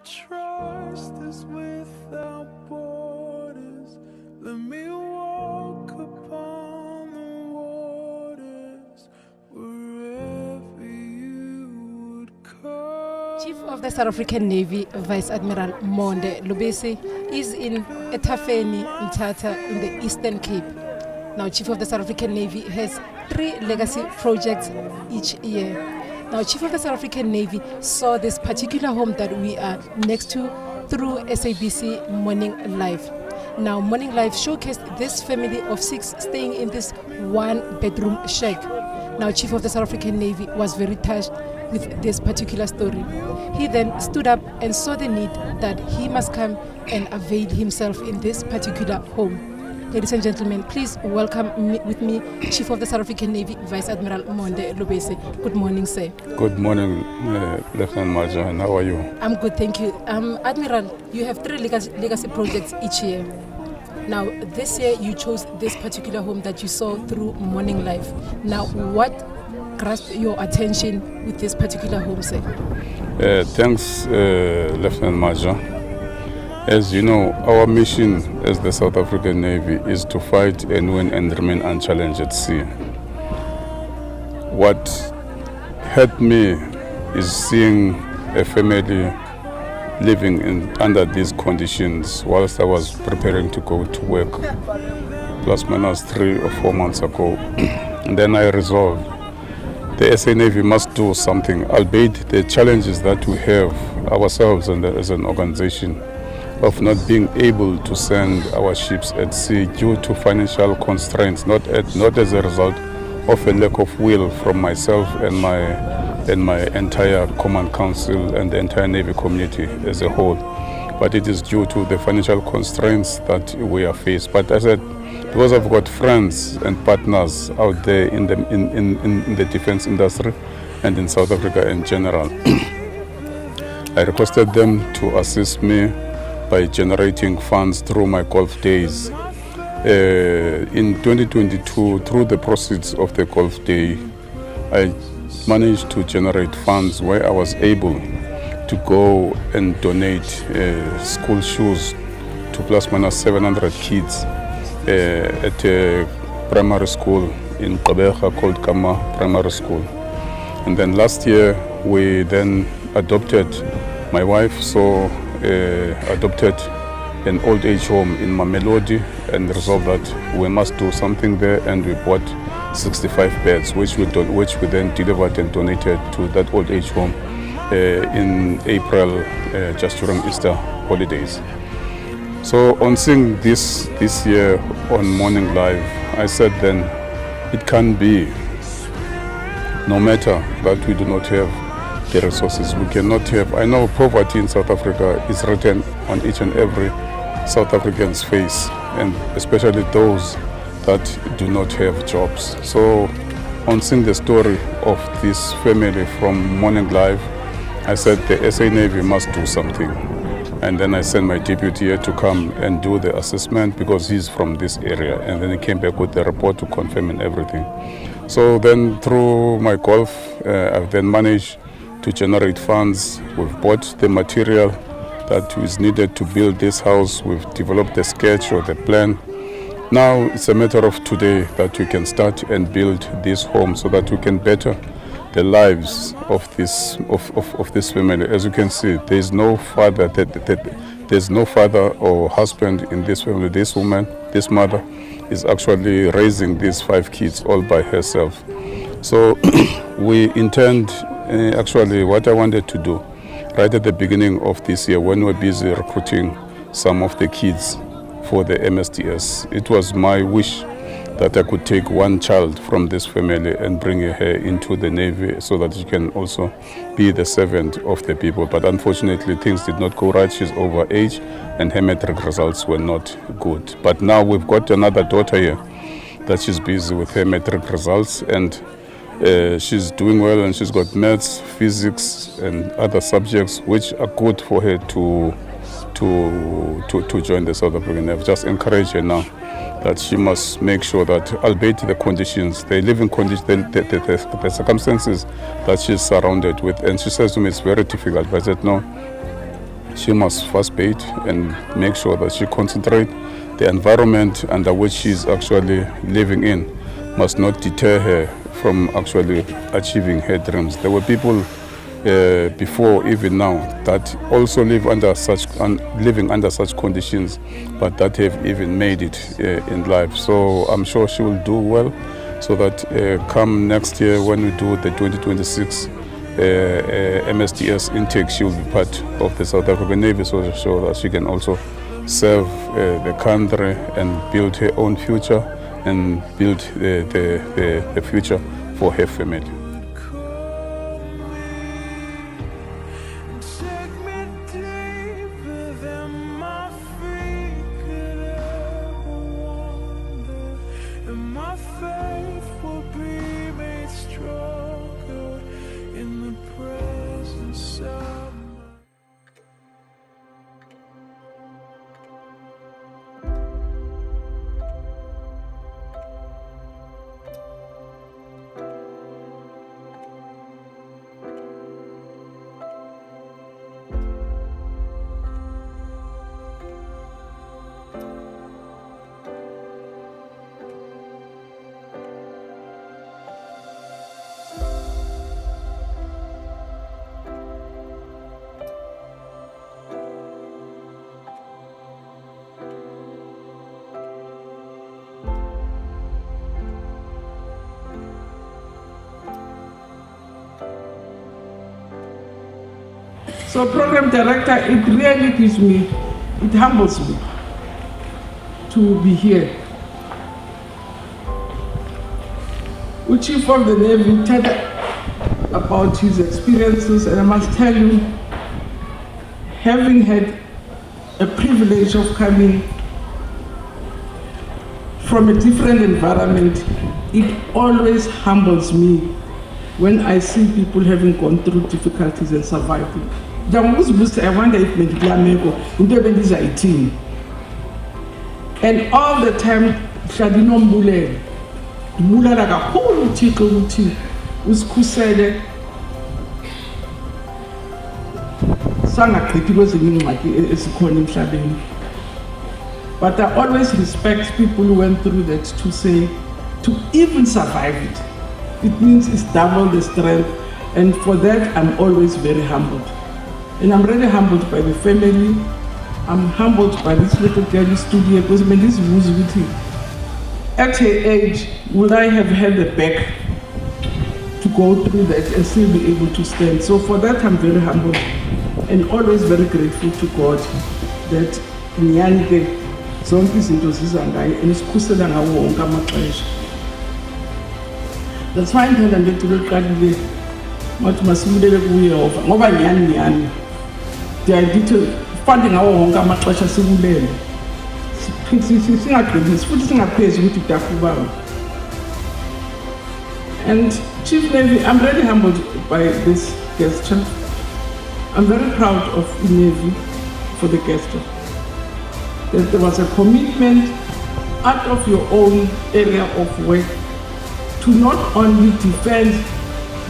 trust is without borders. Let me walk upon the waters wherever you would call. Chief of the South African Navy, Vice Admiral Monde Lubisi, is in Etafeni, Mthatha, in the Eastern Cape. Now, Chief of the South African Navy has 3 legacy projects each year. Now, Chief of the South African Navy saw this particular home that we are next to through SABC Morning Live. Now, Morning Live showcased this family of 6 staying in this 1-bedroom shack. Now, Chief of the South African Navy was very touched with this particular story. He then stood up and saw the need that he must come and avail himself in this particular home. Ladies and gentlemen, please welcome with me Chief of the South African Navy, Vice Admiral Monde Lubisi. Good morning, sir. Good morning, Lieutenant Major, and how are you? I'm good, thank you. Admiral, you have 3 legacy projects each year. Now, this year you chose this particular home that you saw through Morning Live. Now, what grasped your attention with this particular home, sir? Thanks, Lieutenant Major. As you know, our mission as the South African Navy is to fight and win and remain unchallenged at sea. What hurt me is seeing a family living under these conditions whilst I was preparing to go to work, plus minus 3 or 4 months ago. And then I resolved the SA Navy must do something, albeit the challenges that we have ourselves and as an organization of not being able to send our ships at sea due to financial constraints, not as a result of a lack of will from myself and my entire command council and the entire Navy community as a whole, but it is due to the financial constraints that we are faced. But as I said, because I've got friends and partners out there in the defense industry and in South Africa in general, I requested them to assist me by generating funds through my golf days. In 2022, through the proceeds of the golf day, I managed to generate funds where I was able to go and donate school shoes to plus minus 700 kids at a primary school in Gqeberha called Kama Primary School. And then last year, we then adopted, my wife adopted an old age home in Mamelodi and resolved that we must do something there, and we bought 65 beds which we then delivered and donated to that old age home in April, just during Easter holidays. So on seeing this year on Morning Live, I said then it can be, no matter that we do not have the resources, we cannot have. I know poverty in South Africa is written on each and every South African's face, and especially those that do not have jobs. So on seeing the story of this family from Morning Live, I said the SA Navy must do something. And then I sent my deputy here to come and do the assessment because he's from this area. And then he came back with the report to confirm and everything. So then through my golf, I've then managed to generate funds. We've bought the material that is needed to build this house. We've developed the sketch or the plan. Now it's a matter of today that we can start and build this home so that we can better the lives of this family. As you can see, there's no father there's no father or husband in this family. This woman, this mother, is actually raising these 5 kids all by herself. So we intend, actually what I wanted to do right at the beginning of this year when we were busy recruiting some of the kids for the MSDS, it was my wish that I could take one child from this family and bring her into the Navy so that she can also be the servant of the people. But unfortunately, things did not go right. She's over age and her matric results were not good. But now we've got another daughter here that she's busy with her matric results, and she's doing well, and she's got maths, physics, and other subjects which are good for her to join the South African Navy. Just encourage her now that she must make sure that, albeit the conditions, the living conditions, the circumstances that she's surrounded with, and she says to me it's very difficult, but I said no, she must first bathe and make sure that she concentrates. The environment under which she's actually living in must not deter her from actually achieving her dreams. There were people before, even now, that also live under living under such conditions, but that have even made it in life. So I'm sure she will do well, so that come next year when we do the 2026 MSTS intake, she will be part of the South African Navy, so that she can also serve the country and build her own future and build the future for her family. So program director, it really gives me, it humbles me to be here. The Chief of the Navy told about his experiences, and I must tell you, having had a privilege of coming from a different environment, it always humbles me when I see people having gone through difficulties and surviving. I wonder if into 18. And all the time, Shadino Mbule, Mula like a whole tickle was kusele. Sanga critics in like it's calling Shadin. But I always respect people who went through that to say, to even survive it. It means it's double the strength, and for that I'm always very humbled. And I'm really humbled by the family. I'm humbled by this little girl who stood here, because I mean, this was with him. At her age, would I have had the back to go through that and still be able to stand? So for that I'm very humbled and always very grateful to God that Nyanike zonke izinto ziza ngaye enisikhusela ngawo wonke amaxesha. That's why ngithanda ngithi lokuqalile wathi masibulele kuYehova ngoba nyani ndiyayithi fandi ngawo wonke amaxesha sibulele singagqibisi futhi singaphezi ukuthi kudakubaba. And Chief Navy, I'm really humbled by this gesture. I'm very proud of the Navy for the gesture. That there was a commitment out of your own area of work to not only defend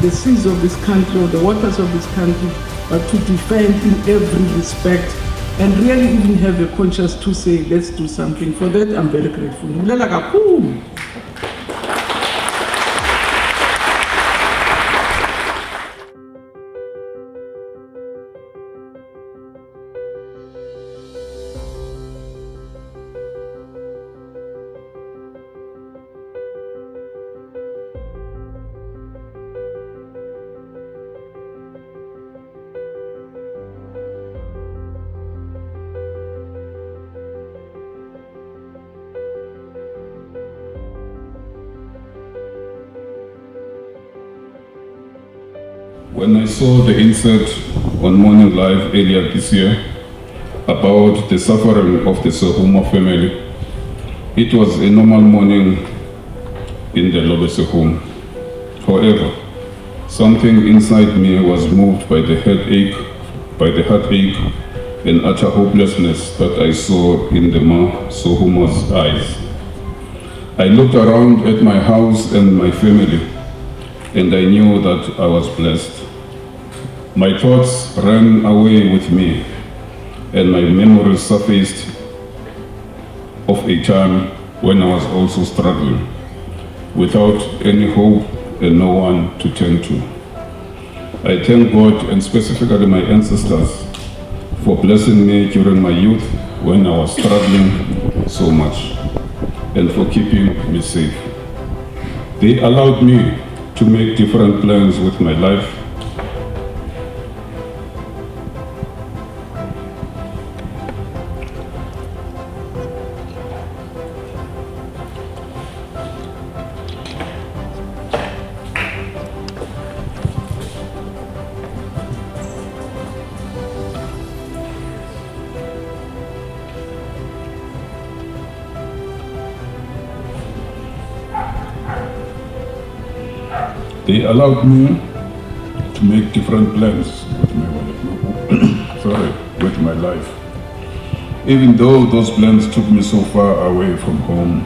the seas of this country or the waters of this country, but to defend in every respect and really even have a conscience to say, let's do something. For that, I'm very grateful. When I saw the insert on Morning Live earlier this year about the suffering of the Sehuma family, it was a normal morning in the Lobese home. However, something inside me was moved by the heartache and utter hopelessness that I saw in the Ma Sohuma's eyes. I looked around at my house and my family, and I knew that I was blessed. My thoughts ran away with me and my memories surfaced of a time when I was also struggling, without any hope and no one to turn to. I thank God and specifically my ancestors for blessing me during my youth when I was struggling so much and for keeping me safe. They allowed me to make different plans with my life. They allowed me to make different plans with with my life. Even though those plans took me so far away from home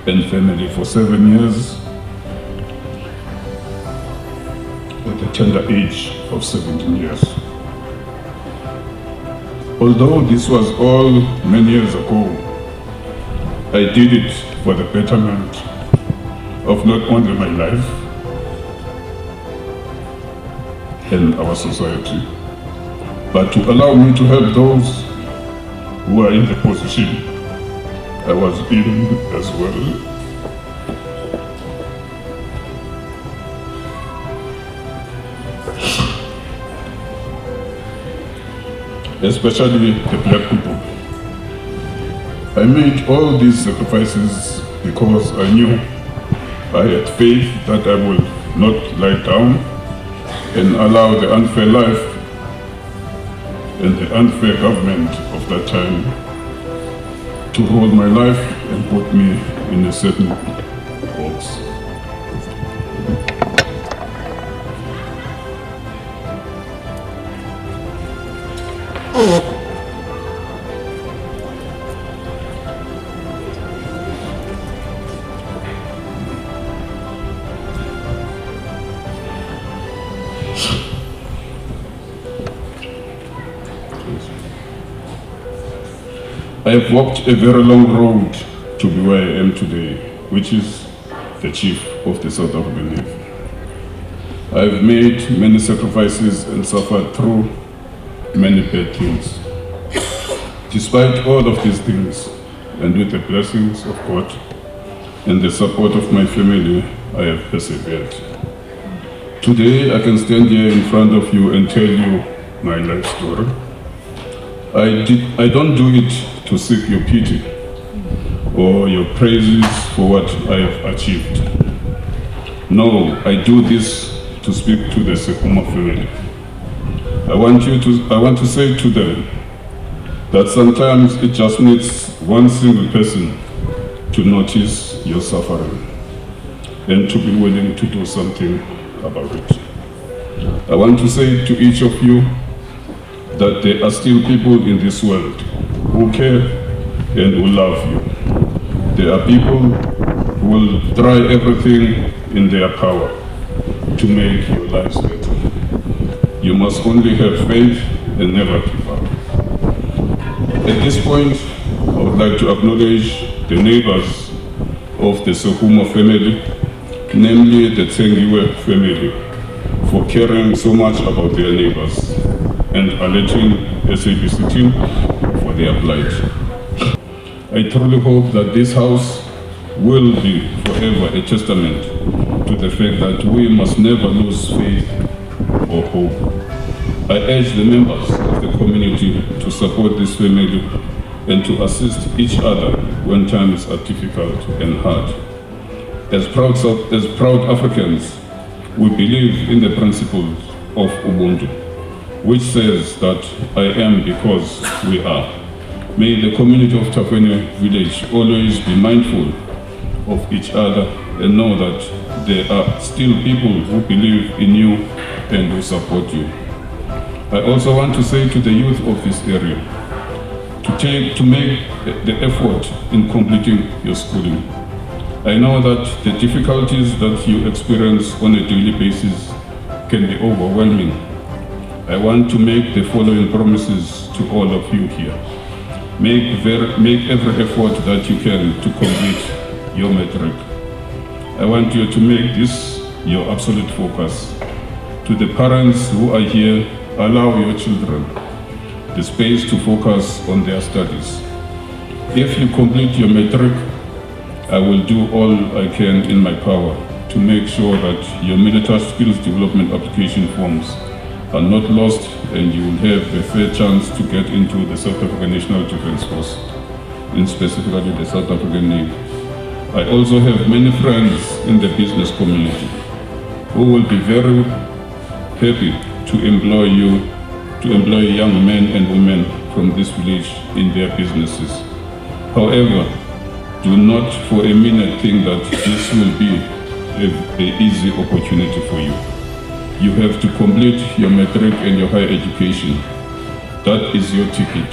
and family for 7 years, at the tender age of 17 years. Although this was all many years ago, I did it for the betterment of not only my life and our society, but to allow me to help those who are in the position I was in as well. Especially the black people. I made all these sacrifices because I knew I had faith that I would not lie down and allow the unfair life and the unfair government of that time to rule my life and put me in a certain box. I have walked a very long road to be where I am today, which is the Chief of the South African Navy. I have made many sacrifices and suffered through many bad things. Despite all of these things, and with the blessings of God and the support of my family, I have persevered. Today, I can stand here in front of you and tell you my life story. I don't do it to seek your pity or your praises for what I have achieved. No, I do this to speak to the Sekuma family. I want to say to them that sometimes it just needs one single person to notice your suffering and to be willing to do something about it. I want to say to each of you that there are still people in this world who care and who love you. There are people who will try everything in their power to make your lives better. You must only have faith and never give up. At this point, I would like to acknowledge the neighbors of the Sekuma family, namely the Tsengiwe family, for caring so much about their neighbors and alerting SABC team for their plight. I truly hope that this house will be forever a testament to the fact that we must never lose faith or hope. I urge the members of the community to support this family and to assist each other when times are difficult and hard. As proud Africans, we believe in the principles of Ubuntu, which says that I am because we are. May the community of Tafene village always be mindful of each other and know that there are still people who believe in you and who support you. I also want to say to the youth of this area to make the effort in completing your schooling. I know that the difficulties that you experience on a daily basis can be overwhelming. I want to make the following promises to all of you here. Make every effort that you can to complete your matric. I want you to make this your absolute focus. To the parents who are here, allow your children the space to focus on their studies. If you complete your matric, I will do all I can in my power to make sure that your military skills development application forms are not lost and you will have a fair chance to get into the South African National Defence Force, and specifically the South African Navy. I also have many friends in the business community who will be very happy to employ young men and women from this village in their businesses. However, do not for a minute think that this will be an easy opportunity for you. You have to complete your matric and your higher education. That is your ticket.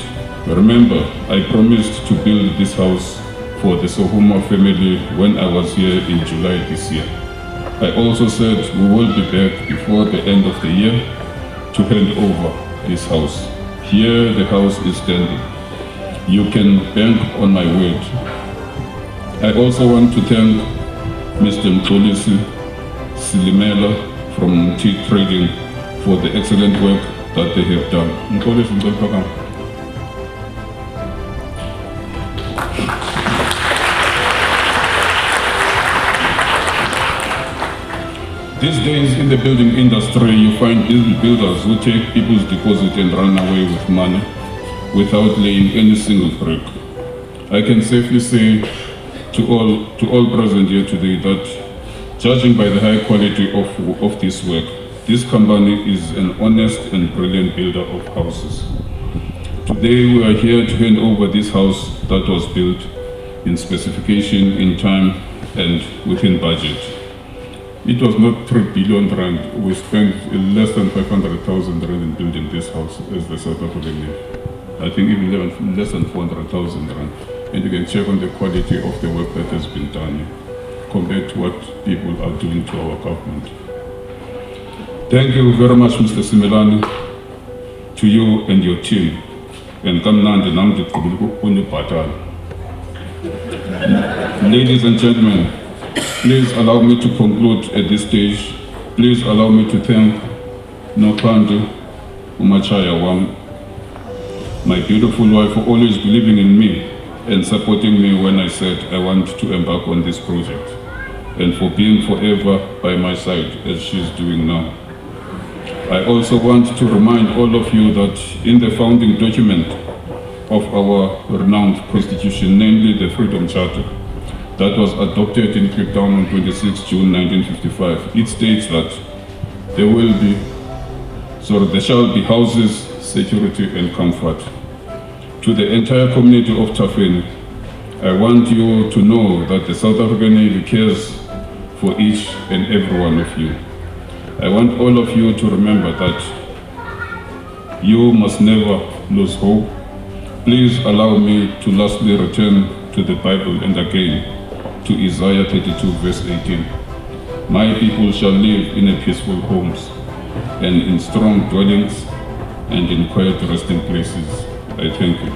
Remember, I promised to build this house for the Sohuma family when I was here in July this year. I also said we will be back before the end of the year to hand over this house. Here the house is standing. You can bank on my word. I also want to thank Mr. Mtolisi Silimela from Tea Trading for the excellent work that they have done. These days in the building industry, you find builders who take people's deposit and run away with money without laying any single brick. I can safely say to all present here today that, judging by the high quality of this work, this company is an honest and brilliant builder of houses. Today we are here to hand over this house that was built in specification, in time, and within budget. It was not 3 billion rand. We spent less than 500,000 rand in building this house as the South African Navy. I think even less than 400,000 rand. And you can check on the quality of the work that has been done compared to what people are doing to our government. Thank you very much, Mr. Simelani, to you and your team. And ladies and gentlemen, please allow me to conclude at this stage. Please allow me to thank Nopandi Umachaya Wam, my beautiful wife, for always believing in me and supporting me when I said I want to embark on this project, and for being forever by my side as she's doing now. I also want to remind all of you that in the founding document of our renowned constitution, namely the Freedom Charter, that was adopted in Cape Town on 26 June 1955, it states that there shall be houses, security and comfort. To the entire community of Tafeni, I want you to know that the South African Navy cares for each and every one of you. I want all of you to remember that you must never lose hope. Please allow me to lastly return to the Bible and again to Isaiah 32 verse 18. My people shall live in peaceful homes and in strong dwellings and in quiet resting places. I thank you.